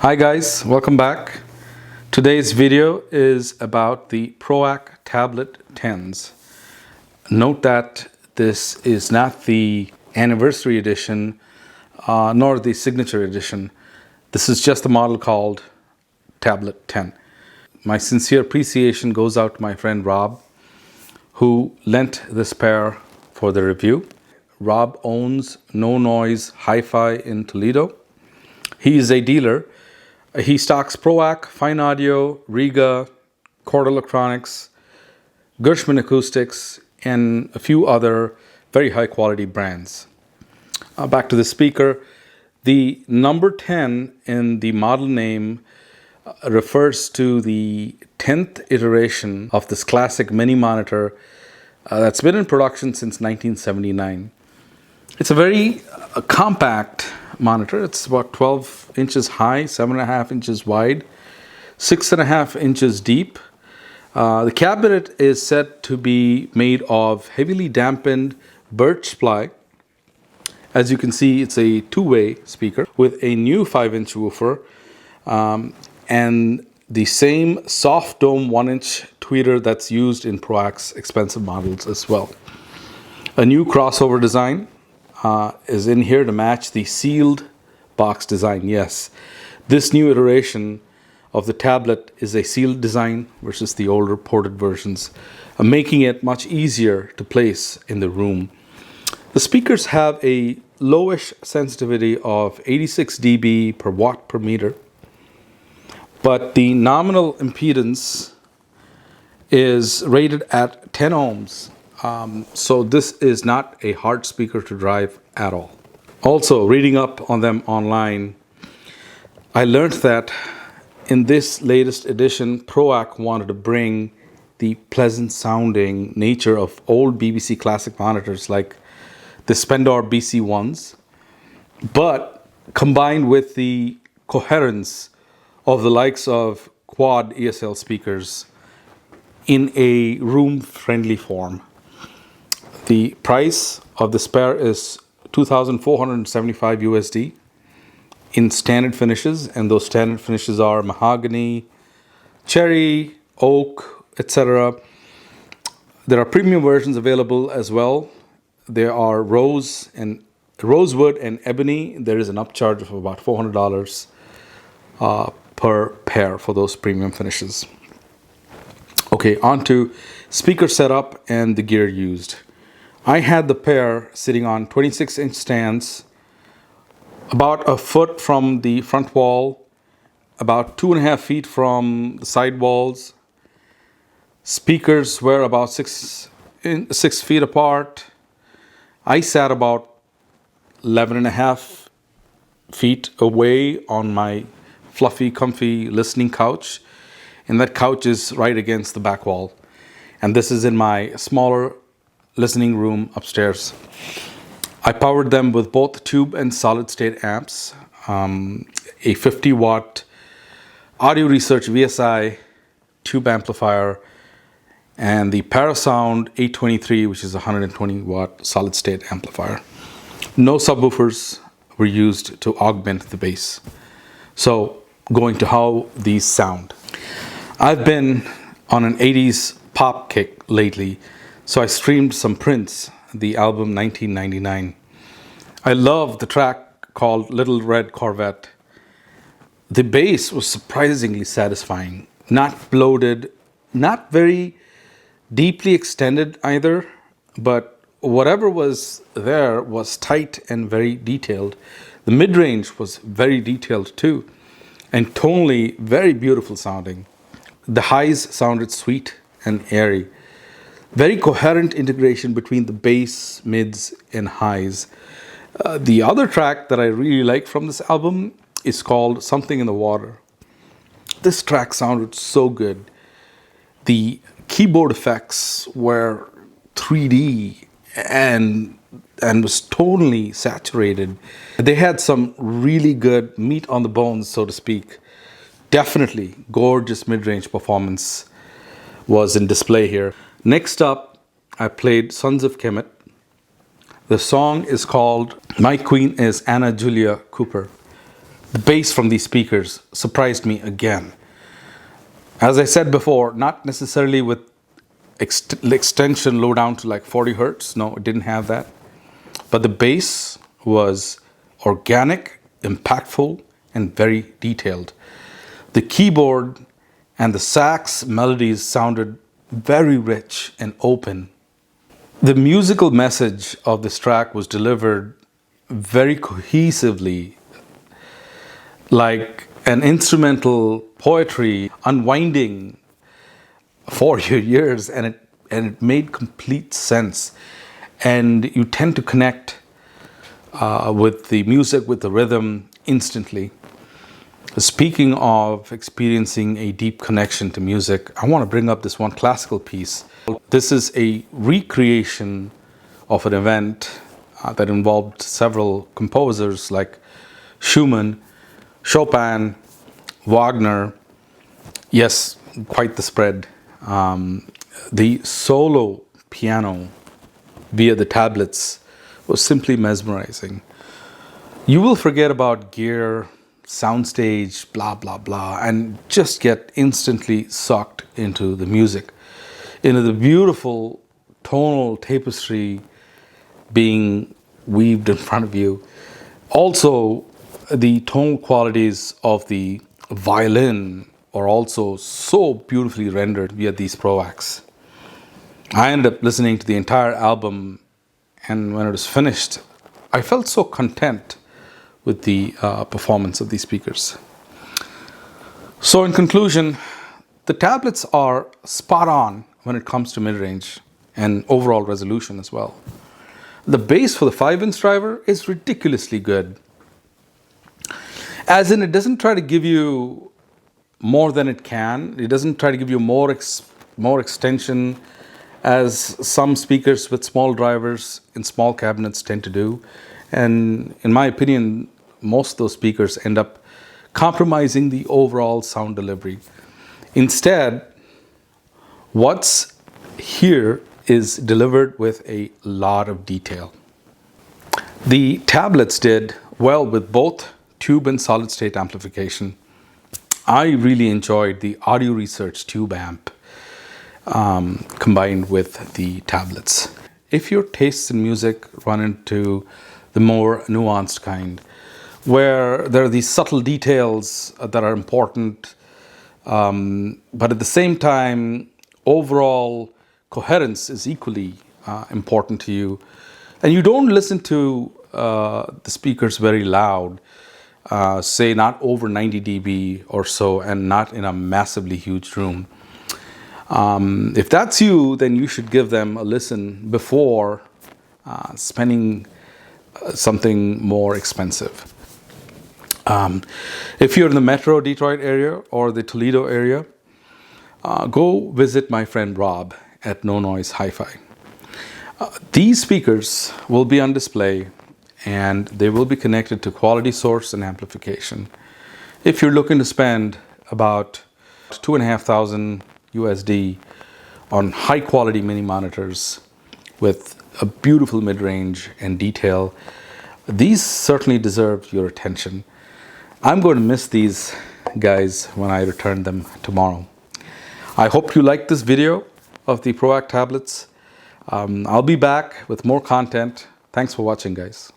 Hi guys, welcome back. Today's video is about the Proac Tablet 10s. Note that this is not the anniversary edition nor the signature edition. This is just a model called Tablet 10. My sincere appreciation goes out to my friend Rob, who lent this pair for the review. Rob owns No Noise Hi-Fi in Toledo. He is a dealer. He stocks Proac, Fine Audio, Riga, Chord Electronics, Gershman Acoustics, and a few other very high quality brands. Back to the speaker. The number 10 in the model name refers to the 10th iteration of this classic mini monitor that's been in production since 1979. It's a very compact monitor. It's about 12 inches high, 7.5 inches wide, 6.5 inches deep. The cabinet is said to be made of heavily dampened birch ply. As you can see, it's a two-way speaker with a new 5-inch woofer and the same soft dome 1-inch tweeter that's used in Proac's expensive models as well. A new crossover design is in here to match the sealed box design. Yes, this new iteration of the tablet is a sealed design versus the older ported versions, making it much easier to place in the room. The speakers have a lowish sensitivity of 86 dB per watt per meter, but the nominal impedance is rated at 10 ohms. So this is not a hard speaker to drive at all. Also, reading up on them online, I learned that in this latest edition, Proac wanted to bring the pleasant sounding nature of old BBC classic monitors like the Spendor BC1s, but combined with the coherence of the likes of quad ESL speakers in a room-friendly form. The price of this pair is $2,475 USD in standard finishes, and those standard finishes are mahogany, cherry, oak, etc. There are premium versions available as well. There are rosewood and ebony. There is an upcharge of about $400 per pair for those premium finishes. Okay, on to speaker setup and the gear used. I had the pair sitting on 26-inch stands, about a foot from the front wall, about 2.5 feet from the side walls. Speakers were about 6 feet apart. I sat about 11.5 feet away on my fluffy, comfy listening couch, and that couch is right against the back wall. And this is in my smaller listening room upstairs. I powered them with both tube and solid state amps, a 50 watt Audio Research VSI tube amplifier, and the Parasound 823, which is a 120 watt solid state amplifier. No subwoofers were used to augment the bass. So going to how these sound. I've been on an 80s pop kick lately, so I streamed some Prince, the album 1999. I love the track called Little Red Corvette. The bass was surprisingly satisfying, not bloated, not very deeply extended either, but whatever was there was tight and very detailed. The mid-range was very detailed too, and tonally very beautiful sounding. The highs sounded sweet and airy. Very coherent integration between the bass, mids, and highs. The other track that I really like from this album is called Something in the Water. This track sounded so good. The keyboard effects were 3D and was totally saturated. They had some really good meat on the bones, so to speak. Definitely gorgeous mid-range performance was in display here. Next up, I played Sons of Kemet. The song is called My Queen is Anna Julia Cooper. The bass from these speakers surprised me again. As I said before, not necessarily with extension low down to like 40 hertz. No, it didn't have that. But the bass was organic, impactful, and very detailed. The keyboard and the sax melodies sounded very rich and open. The musical message of this track was delivered very cohesively, like an instrumental poetry unwinding for your ears, and it made complete sense. And you tend to connect with the music, with the rhythm instantly. Speaking of experiencing a deep connection to music, I want to bring up this one classical piece. This is a recreation of an event that involved several composers like Schumann, Chopin, Wagner. Yes, quite the spread. The solo piano via the tablets was simply mesmerizing. You will forget about gear, soundstage, blah, blah, blah, and just get instantly sucked into the music, into the beautiful tonal tapestry being weaved in front of you. Also, the tonal qualities of the violin are also so beautifully rendered via these Proacs. I ended up listening to the entire album, and when it was finished, I felt so content with the performance of these speakers. So in conclusion, the tablets are spot on when it comes to mid-range and overall resolution as well. The bass for the 5-inch driver is ridiculously good. As in, it doesn't try to give you more than it can. It doesn't try to give you more extension as some speakers with small drivers in small cabinets tend to do. And in my opinion, most of those speakers end up compromising the overall sound delivery. Instead, what's here is delivered with a lot of detail. The tablets did well with both tube and solid state amplification. I really enjoyed the Audio Research tube amp combined with the tablets. If your tastes in music run into the more nuanced kind, where there are these subtle details that are important, but at the same time, overall coherence is equally important to you, and you don't listen to the speakers very loud, say not over 90 dB or so, and not in a massively huge room. If that's you, then you should give them a listen before spending something more expensive. If you're in the Metro Detroit area or the Toledo area, go visit my friend Rob at No Noise Hi-Fi. These speakers will be on display, and they will be connected to quality source and amplification. If you're looking to spend about $2,500 USD on high quality mini monitors with a beautiful mid-range and detail, these certainly deserve your attention. I'm going to miss these guys when I return them tomorrow. I hope you liked this video of the Proac tablets. I'll be back with more content. Thanks for watching, guys.